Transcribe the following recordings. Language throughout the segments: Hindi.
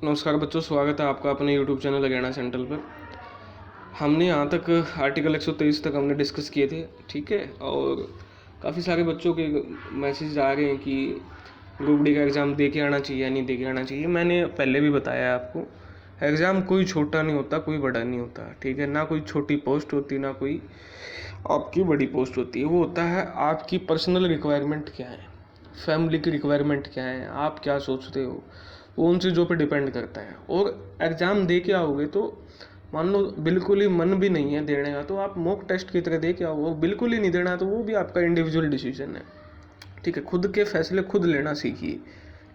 नमस्कार बच्चों, स्वागत है आपका अपने YouTube चैनल अगेना सेंट्रल पर। हमने यहाँ तक आर्टिकल 123 तक हमने डिस्कस किए थे, ठीक है। और काफ़ी सारे बच्चों के मैसेज आ रहे हैं कि ग्रुप डी का एग्ज़ाम दे के आना चाहिए या नहीं दे के आना चाहिए। मैंने पहले भी बताया आपको, एग्ज़ाम कोई छोटा नहीं होता, कोई बड़ा नहीं होता, ठीक है। ना कोई छोटी पोस्ट होती, ना कोई आपकी बड़ी पोस्ट होती है। वो होता है आपकी पर्सनल रिक्वायरमेंट क्या है, फैमिली की रिक्वायरमेंट क्या है, आप क्या सोचते हो, वो उन चीज़ों पे डिपेंड करता है। और एग्ज़ाम दे के आओगे तो मान लो बिल्कुल ही मन भी नहीं है देने का, तो आप मॉक टेस्ट की तरह दे के आओ। और बिल्कुल ही नहीं देना तो वो भी आपका इंडिविजुअल डिसीजन है, ठीक है। खुद के फैसले खुद लेना सीखिए,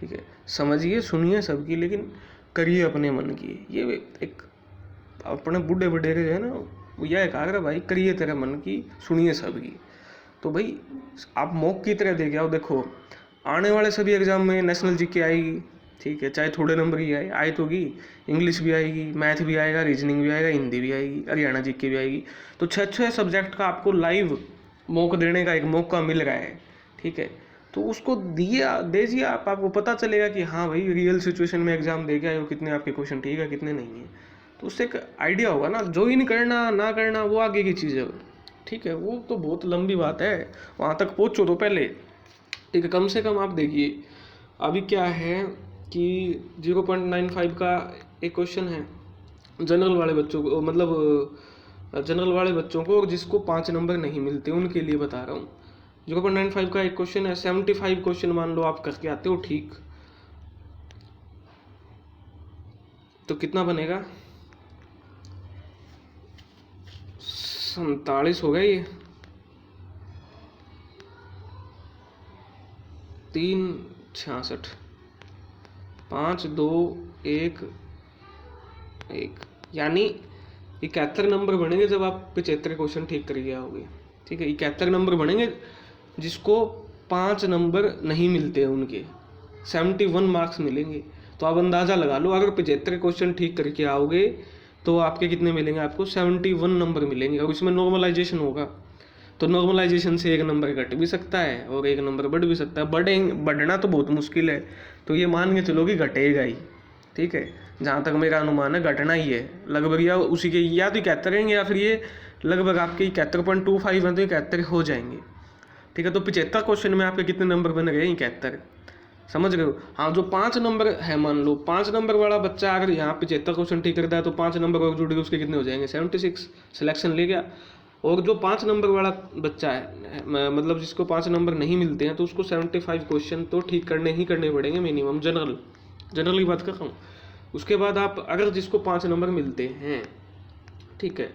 ठीक है। समझिए, सुनिए सबकी, लेकिन करिए अपने मन की। ये एक अपने बूढ़े वडेरे जो है ना, वो यह कहा कर भाई करिए तेरे मन की, सुनिए सबकी। तो भाई आप मॉक की तरह दे के आओ। देखो आने वाले सभी एग्ज़ाम में नेशनल जीके आएगी, ठीक है, चाहे थोड़े नंबर की आए तो होगी। इंग्लिश भी आएगी, मैथ भी आएगा, रीजनिंग भी आएगा, हिंदी भी आएगी, हरियाणा जीके भी आएगी। तो 6 सब्जेक्ट का आपको लाइव मॉक देने का एक मौका मिल रहा है, ठीक है। तो उसको दीजिए आप, आपको पता चलेगा कि हाँ भाई रियल सिचुएशन में एग्जाम दे के आए हो, कितने आपके क्वेश्चन ठीक है, कितने नहीं है। तो उससे एक आइडिया होगा ना। ज्वाइन करना ना करना वो आगे की चीज़ है, ठीक है। वो तो बहुत लंबी बात है, वहाँ तक पहुँचो तो पहले, ठीक है। कम से कम आप देखिए अभी क्या है कि 0.95 का एक क्वेश्चन है जनरल वाले बच्चों को, मतलब जनरल वाले बच्चों को, और जिसको 5 नंबर नहीं मिलते उनके लिए बता रहा हूँ। 0.95 का एक क्वेश्चन है। 75 क्वेश्चन मान लो आप करके आते हो, ठीक, तो कितना बनेगा? 47 हो गया ये, 366, 5 2 1 1, यानी 71 नंबर बनेंगे जब आप 75 क्वेश्चन ठीक करके आओगे, ठीक है। 71 नंबर बनेंगे जिसको 5 नंबर नहीं मिलते, उनके 71 मार्क्स मिलेंगे। तो आप अंदाज़ा लगा लो, अगर 75 क्वेश्चन ठीक करके आओगे तो आपके कितने मिलेंगे? आपको 71 नंबर मिलेंगे। और इसमें नॉर्मलाइजेशन होगा, तो नॉर्मलाइजेशन से 1 नंबर घट भी सकता है और 1 नंबर बढ़ भी सकता है। बढ़ना तो बहुत मुश्किल है, तो ये मान के चलो कि घटेगा ही, ठीक है। जहाँ तक मेरा अनुमान है घटना ही है लगभग, या उसी के, या तो 71 रहेंगे या फिर ये लगभग आपके 71.25 हैं, तो 71 हो जाएंगे, ठीक है। तो 75 क्वेश्चन में आपके कितने नंबर बन गए? 71, समझ रहे हो? हाँ, जो 5 नंबर है, मान लो 5 नंबर वाला बच्चा अगर यहाँ 75 क्वेश्चन ठीक करता है तो 5 नंबर और जुड़ गए, उसके कितने हो जाएंगे? 76, सिलेक्शन ले गया। और जो 5 नंबर वाला बच्चा है, मतलब जिसको 5 नंबर नहीं मिलते हैं, तो उसको 75 क्वेश्चन तो ठीक करने ही करने पड़ेंगे मिनिमम, जनरल की बात कर रहा हूँ। उसके बाद आप अगर जिसको 5 नंबर मिलते हैं, ठीक है,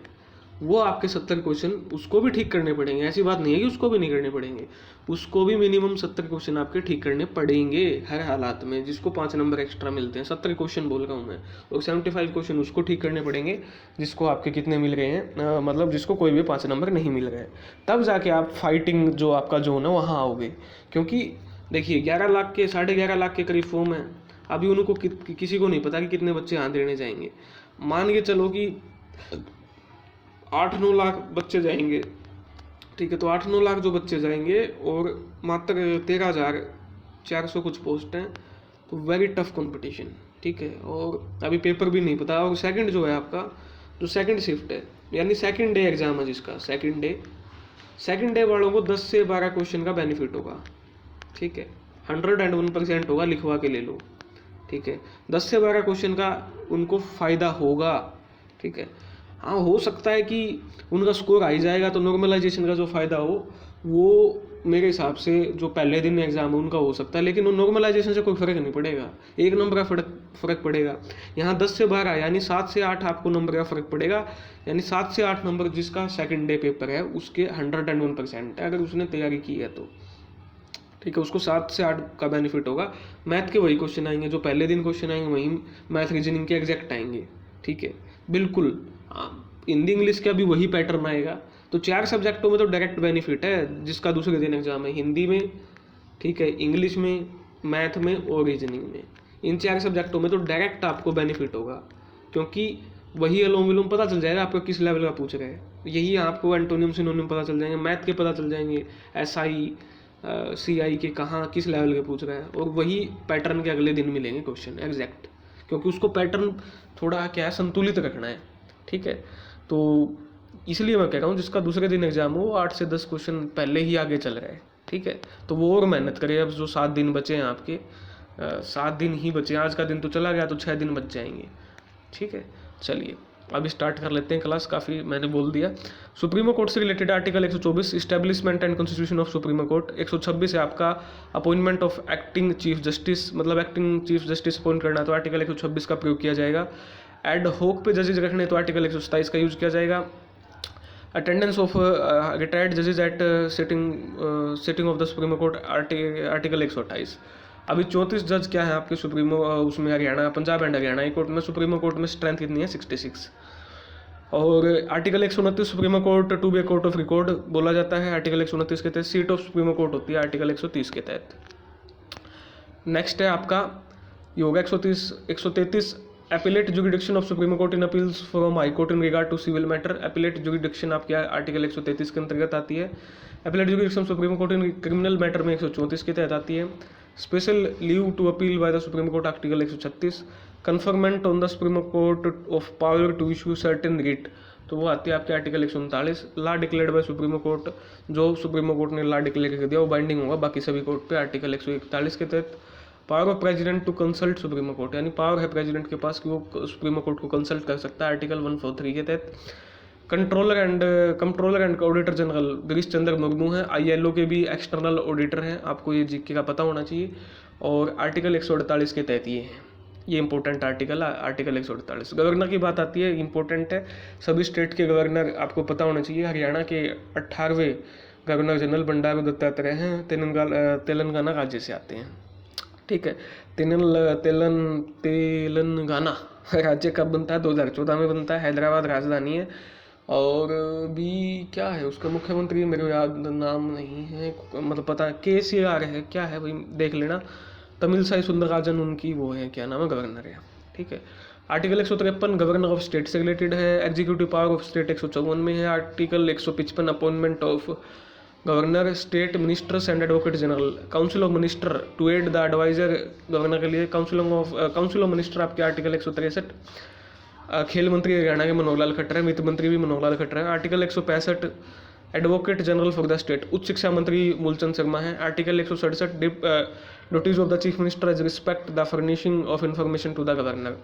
वो आपके 70 क्वेश्चन उसको भी ठीक करने पड़ेंगे। ऐसी बात नहीं है कि उसको भी नहीं करने पड़ेंगे, उसको भी मिनिमम 70 क्वेश्चन आपके ठीक करने पड़ेंगे हर हालात में, जिसको 5 नंबर एक्स्ट्रा मिलते हैं। 70 क्वेश्चन बोल रहा हूँ मैं, और 75 क्वेश्चन उसको ठीक करने पड़ेंगे जिसको आपके कितने मिल रहे हैं, मतलब जिसको कोई भी 5 नंबर नहीं मिल रहे हैं। तब जाके आप फाइटिंग जो आपका जोन है वहाँ आओगे। क्योंकि देखिए 11 लाख के 11.5 लाख के करीब फॉर्म है, अभी उनको किसी को नहीं पता कि कितने बच्चे यहाँ देने जाएंगे। मान के चलो कि 8-9 लाख बच्चे जाएंगे, ठीक है। तो 8-9 लाख जो बच्चे जाएंगे और मात्र 13,400 कुछ पोस्ट हैं, तो वेरी टफ कंपटीशन, ठीक है। और अभी पेपर भी नहीं पता। और सेकंड जो है आपका, जो सेकंड शिफ्ट है, यानी सेकंड डे एग्जाम है जिसका, सेकंड डे वालों को 10 से 12 क्वेश्चन का बेनिफिट होगा, ठीक है। 101% होगा, लिखवा के ले लो, ठीक है। 10 से 12 क्वेश्चन का उनको फ़ायदा होगा, ठीक है। हाँ, हो सकता है कि उनका स्कोर आ ही जाएगा, तो नॉर्मलाइजेशन का जो फ़ायदा हो वो मेरे हिसाब से जो पहले दिन एग्जाम है उनका हो सकता है, लेकिन वो नॉर्मलाइजेशन से कोई फ़र्क नहीं पड़ेगा। 1 नंबर का फ़र्क पड़ेगा। यहाँ 10 से 12 यानी 7 से 8 आपको नंबर का फ़र्क पड़ेगा, यानी 7 से 8 नंबर जिसका सेकंड डे पेपर है उसके 101% है, अगर उसने तैयारी की है तो, ठीक है। उसको 7 से 8 का बेनिफिट होगा। मैथ के वही क्वेश्चन आएंगे जो पहले दिन क्वेश्चन आएंगे, वही मैथ रीजनिंग के एग्जैक्ट आएंगे, ठीक है, बिल्कुल। हिंदी इंग्लिश का भी वही पैटर्न आएगा। तो 4 सब्जेक्टों में तो डायरेक्ट बेनिफिट है जिसका दूसरे दिन एग्जाम है, हिंदी में, ठीक है, इंग्लिश में, मैथ में और रीजनिंग में। इन 4 सब्जेक्टों में तो डायरेक्ट आपको बेनिफिट होगा, क्योंकि वही अनुलोम विलोम पता चल जाएगा आपको किस लेवल का पूछ रहे हैं। यही आपको एंटोनियम सिनोनिम पता चल जाएंगे, मैथ के पता चल जाएंगे, SI CI के कहाँ किस लेवल के पूछ रहे हैं, और वही पैटर्न के अगले दिन मिलेंगे क्वेश्चन एग्जैक्ट, क्योंकि उसको पैटर्न थोड़ा क्या है संतुलित रखना है, ठीक है। तो इसलिए मैं कह रहा हूँ जिसका दूसरे दिन एग्जाम हो 8 से 10 क्वेश्चन पहले ही आगे चल रहा है, ठीक है। तो वो और मेहनत करे। अब जो 7 दिन बचे हैं आपके, 7 दिन ही बचे हैं, आज का दिन तो चला गया, तो 6 दिन बच जाएंगे, ठीक है। चलिए अब स्टार्ट कर लेते हैं क्लास, काफ़ी मैंने बोल दिया। सुप्रीमो कोर्ट से related article 124 establishment and constitution of supreme court. 126 है आपका appointment of acting chief justice, मतलब एक्टिंग चीफ जस्टिस अपॉइंट करना, तो आर्टिकल 126 का प्रयोग किया जाएगा। एड होक पे जजेज रखने तो आर्टिकल 127 का यूज किया जाएगा। अटेंडेंस ऑफ रिटायर्ड जजेज at sitting of the supreme court article 128। अभी 34 जज क्या है आपके सुप्रीमो उसमें Haryana, Punjab and Haryana high court में। सुप्रीमो कोर्ट में स्ट्रेंथ कितनी है 66। और article 129 supreme court to be court of record बोला जाता है आर्टिकल 129 के तहत। सीट ऑफ सुप्रीमो कोर्ट होती है आर्टिकल 130 के तहत। नेक्स्ट है आपका ये होगा 133 appellate jurisdiction of supreme court in appeals from high court in regard to civil matter. Appellate jurisdiction आपके आर्टिकल 133 के अंतर्गत आती है। Appellate jurisdiction supreme court in criminal matter में 134 के तहत आती है। Special leave to appeal by the supreme court article 136। Conferment on the supreme court of power to issue certain writ, तो वो आती है आपके article 139। Law declared by supreme court, जो सुप्रीम कोर्ट ने लॉ डिक्लेयर कर दिया वो बाइंडिंग होगा बाकी सभी कोर्ट पे आर्टिकल 141 के तहत। Power of president to consult supreme court, यानी पावर है प्रेसिडेंट के पास कि वो सुप्रीम कोर्ट को कंसल्ट कर सकता है आर्टिकल 143 के तहत। Controller and auditor general Girish Chandra Murmu हैं, ILO के भी एक्सटर्नल ऑडिटर हैं, आपको ये जीके का पता होना चाहिए। और आर्टिकल 148 के तहत ये इंपॉर्टेंट आर्टिकल 148। गवर्नर की बात आती है, इंपॉर्टेंट है, सभी स्टेट के गवर्नर आपको पता होना चाहिए। हरियाणा के 18वें गवर्नर जनरल बंडारू दत्तात्रेय हैं, तेलंगाना राज्य से आते हैं, ठीक है। तेलंगाना राज्य कब बनता है 2014 में बनता है, हैदराबाद राजधानी है। और भी क्या है उसका मुख्यमंत्री, मेरे याद नाम नहीं है, मतलब पता है KCR है, क्या है भाई देख लेना। तमिलसाई सुंदरराजन उनकी वो है, क्या नाम है, गवर्नर है, ठीक है। आर्टिकल 153 गवर्नर ऑफ स्टेट से रिलेटेड है। एग्जीक्यूटिव पावर ऑफ स्टेट 154 में है। Article 155 appointment of governor, state ministers and advocate general. Council of minister to aid the adviser governor के लिए। काउंसिल ऑफ मिनिस्टर आपके आर्टिकल 163। खेल मंत्री हरियाणा के मनोहर लाल खट्टर है, वित्त मंत्री भी मनोहर लाल खट्टर है। Article 165 advocate general for the state, उच्च शिक्षा मंत्री मूलचंद शर्मा है। Article 167 duties of the chief minister as respect the furnishing of information to the governor.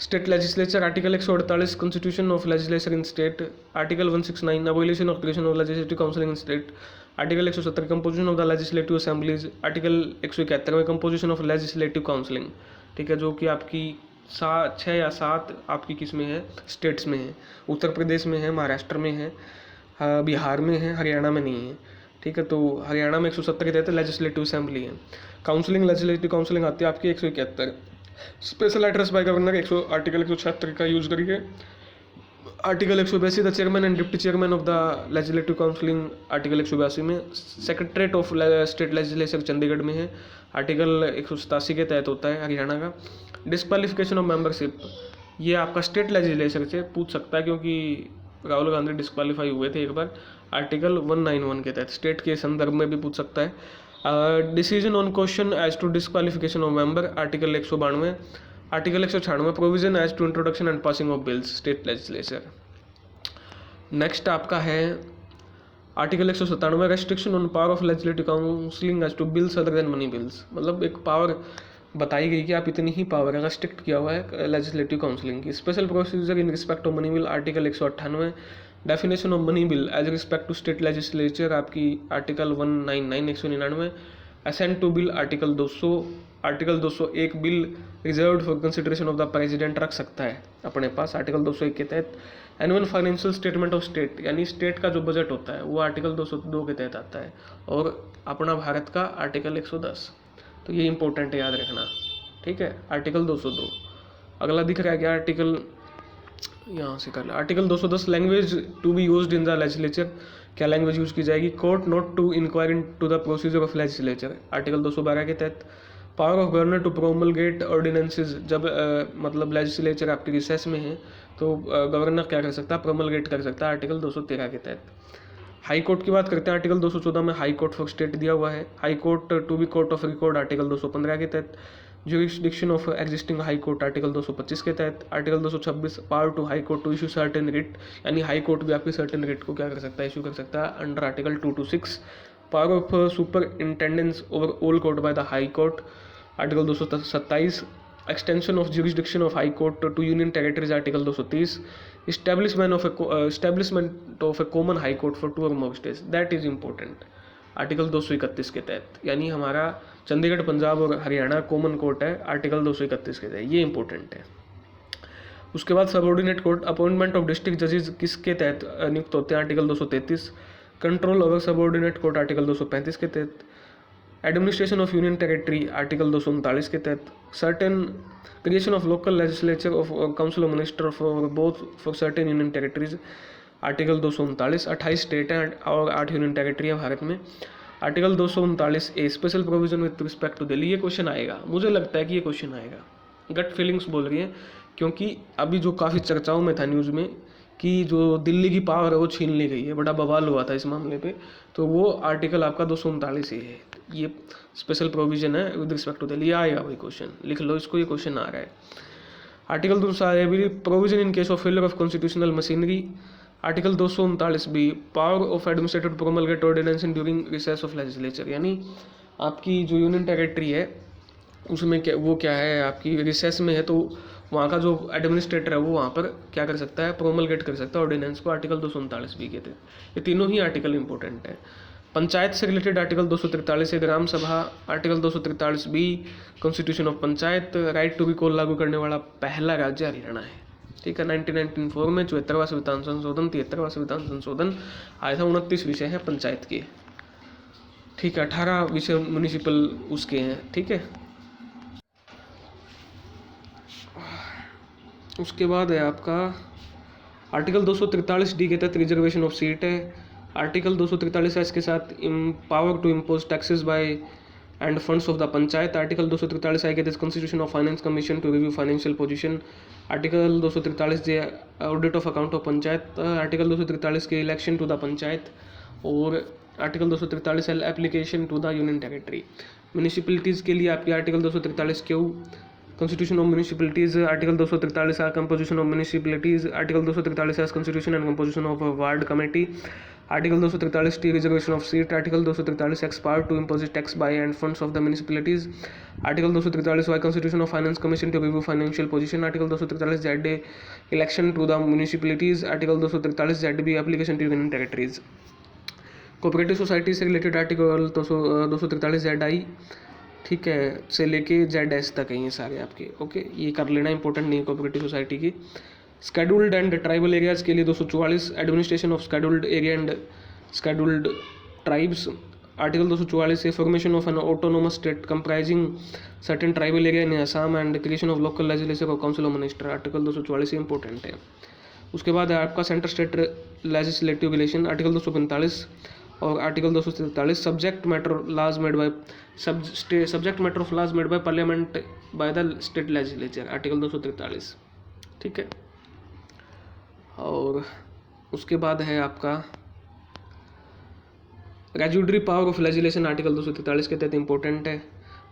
State legislature article 148 constitution of legislature in state. Article 169 abolition of creation of legislative council in state. Article 170 composition of the legislative assemblies. Article 171 में कंपोजिशन ऑफ लेजिस्लेटिव काउंसिलिंग, ठीक है, जो कि आपकी 6 या 7 आपकी किस में है, स्टेट्स में है। उत्तर प्रदेश में है, महाराष्ट्र में है, बिहार में है, हरियाणा में नहीं है, ठीक है। तो हरियाणा में 170 के तहत लेजिस्लेटिव असेंबली है। काउंसिलिंग लेजिस्लेटिव काउंसिलिंग आती है आपकी 171। Special address by governor article 176 का यूज करिए। Article 182 the chairman and deputy chairman of the legislative counselling article 182 में। Secretariat of state legislature Chandigarh में है, आर्टिकल 187 के तहत होता है हरियाणा का। डिस्क्वालिफिकेशन ऑफ मेंबरशिप, ये आपका स्टेट लेजिस्लेचर से पूछ सकता है, क्योंकि राहुल गांधी डिस्क्वालीफाई हुए थे एक बार, आर्टिकल 191 के तहत स्टेट के संदर्भ में भी पूछ सकता है। Decision on question as to disqualification of member, article 192। Article 196 provision as to introduction and passing of bills, state legislature. Next आपका है article 197 restriction on power of legislative counselling as to bills other than money bills, मतलब एक पावर बताई गई कि आप इतनी ही पावर है, रेस्ट्रिक्ट किया हुआ है लेजिस्लेटिव काउंसिलिंग की। Special procedure in respect of money bill, article 198। Definition of money bill as respect to state legislature आपकी article 199 199। Assent to bill article 200। Article 201 bill reserved for consideration of the president रख सकता है अपने पास, आर्टिकल 201 के तहत। Annual financial statement of state, यानी स्टेट का जो बजट होता है वो आर्टिकल 202 के तहत आता है। और अपना भारत का आर्टिकल 110, तो ये इंपॉर्टेंट है, याद रखना, ठीक है। आर्टिकल 202 अगला दिख रहा है क्या, आर्टिकल यहाँ से कर ले। Article 210 language to be used in the legislature, क्या लैंग्वेज यूज की जाएगी। Court not to inquire into the procedure of legislature, article 212 के तहत। Power of governor to promulgate ordinances, जब मतलब लेजिस्लेचर आपकी रिसेस में है तो गवर्नर क्या कर सकता है, प्रोमलगेट कर सकता है, आर्टिकल 213 के तहत। हाई कोर्ट की बात करते हैं, आर्टिकल 214 में हाई कोर्ट फॉर स्टेट दिया हुआ है। High court to be court of record, article 215 के तहत। Jurisdiction of existing high court article 225 के तहत। Article 226 power to high court to issue certain writ, यानी हाई कोर्ट भी आपकी सर्टेन रिट को क्या कर सकता है, इशू कर सकता है under article 226। Power of superintendence over all court by the high court article 227। Extension of jurisdiction of high court to union territories article 230। Establishment of a common high court for 2 और more states, that is important article 231 के तहत, यानी हमारा चंडीगढ़, पंजाब और हरियाणा कॉमन कोर्ट है आर्टिकल 231 के तहत, ये इंपॉर्टेंट है। उसके बाद subordinate court, appointment of district जजेस किसके तहत नियुक्त होते हैं, article 233। Control over subordinate court article 235 के तहत। Administration of union territory article 239 के तहत। Certain creation of local legislature of council of minister for both for certain union territories article 239। 28 state हैं और 8 यूनियन टेरिटरी है भारत में। Article 239 A special provision with respect to Delhi, ये क्वेश्चन आएगा, मुझे लगता है कि ये क्वेश्चन आएगा, गट फीलिंग्स बोल रही है, क्योंकि अभी जो काफ़ी चर्चाओं में था न्यूज़ में कि जो दिल्ली की पावर है वो छीन ली गई है, बड़ा बवाल हुआ था इस मामले पे, तो वो आर्टिकल आपका 239 ए है, ये स्पेशल प्रोविजन है विद रिस्पेक्ट टू दिल्ली, आएगा भाई क्वेश्चन, लिख लो इसको, ये क्वेश्चन आ रहा है। Article 239 provision in case of failure of constitutional machinery. Article 239 B power of administrator to promulgate ordinance in during recess of legislature, यानी आपकी जो यूनियन टेरिटरी है उसमें क्या वो क्या है, आपकी रिसेस में है तो वहाँ का जो एडमिनिस्ट्रेटर है वो वहाँ पर क्या कर सकता है, प्रोमलगेट कर सकता है ऑर्डिनेंस को, आर्टिकल 239 बी कहते हैं। ये तीनों ही आर्टिकल इंपॉर्टेंट है। पंचायत से रिलेटेड आर्टिकल 243 है, Gram Sabha article 243 B, constitution of panchayat, right to recall लागू करने वाला पहला राज्य हरियाणा है, ठीक है। 1994 में 74वां संविधान संशोधन, 73वां संविधान संशोधन आया था। 29 विषय हैं पंचायत के, ठीक है। 18 विषय म्यूनिसिपल उसके हैं, ठीक है। उसके बाद है आपका आर्टिकल 243 डी के तहत रिजर्वेशन ऑफ सीट है। आर्टिकल 243 एस के साथ power to impose taxes by and funds of the panchayat. Article 243 I के तहत constitution of finance commission to review financial position. Article 243 J audit of account of panchayat. Article 243 K election to the panchayat. और article 243 L application to the union territory. Municipalities के लिए आपकी article 243 Q, constitution of municipalities article 243 R composition of municipalities. Article 243 S constitution and composition of ward committee. Article 243 T reservation of seat. Article 243 X power to impose tax by and funds of the municipalities. Article 243 Y constitution of finance commission to review financial position. Article 243 Z A election to the municipalities. Article 243 Z B application to union territories. Cooperative society से रिलेटेड आर्टिकल 243 जेड आई, ठीक है, से लेके जेड एस तक है ये सारे आपके, ओके, ये कर लेना, इंपॉर्टेंट नहीं है कोऑपरेटिव सोसाइटी की। शेड्यूल्ड एंड ट्राइबल एरियाज़ के लिए 244 administration of scheduled area and scheduled tribes. Article 244 से formation of an autonomous state comprising certain tribal area in Assam and creation of local legislature of council of minister. Article 244 important है। उसके बाद है आपका centre state legislative relation. Article 245 और article 243 subject matter laws made by subject matter of laws made by parliament by the state legislature. Article 243, ठीक है। और उसके बाद है आपका residuary power of legislation. Article 243 के तहत इंपॉर्टेंट है।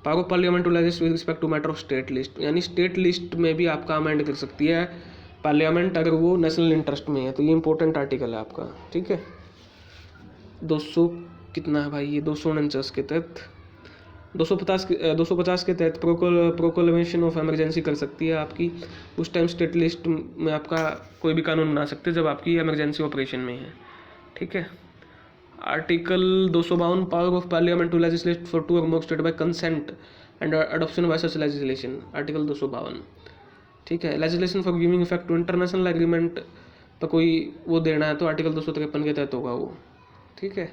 Power of parliament to legislate with respect to matter of state list, यानी स्टेट लिस्ट में भी आपका अमेंड कर सकती है पार्लियामेंट अगर वो नेशनल इंटरेस्ट में है, तो ये इंपॉर्टेंट आर्टिकल है आपका, ठीक है। 200 कितना है भाई, ये 249 के तहत 250 के तहत प्रोक्लेमेशन ऑफ इमरजेंसी कर सकती है आपकी। उस टाइम स्टेट लिस्ट में आपका कोई भी कानून बना सकते जब आपकी इमरजेंसी ऑपरेशन में है, ठीक है। Article 252 power of parliament to legislate for 2 और more state by consent and adoption by such legislation. Article 252, ठीक है। Legislation for giving effect to international agreement पर कोई वो देना है तो आर्टिकल 253 के तहत होगा वो, ठीक है।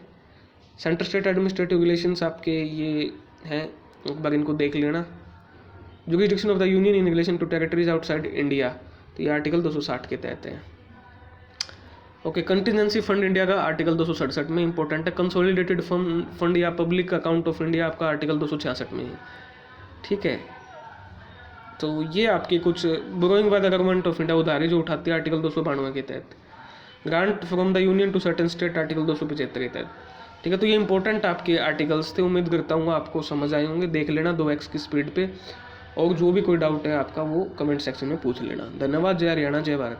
सेंटर स्टेट एडमिनिस्ट्रेटिव रिलेशंस आपके ये हैं, एक बार इनको देख लेना। Jurisdiction of the union in relation to territories outside India, तो ये आर्टिकल 260 के तहत है, ओके। कंटिजेंसी फंड इंडिया का आर्टिकल 267 में इंपॉर्टेंट है। कंसोलिडेटेड फंड या पब्लिक अकाउंट ऑफ इंडिया आपका आर्टिकल 266 में है, ठीक है। तो ये आपके कुछ borrowing by the government of India, उधारी जो उठाती है आर्टिकल 292 के तहत। Grant from the union to certain state article 275 के तहत, ठीक है। तो ये इंपॉर्टेंट आपके आर्टिकल्स थे, उम्मीद करता हूँ आपको समझ आए होंगे, देख लेना 2x की स्पीड पे। और जो भी कोई डाउट है आपका वो कमेंट सेक्शन में पूछ लेना। धन्यवाद। जय हरियाणा, जय भारत।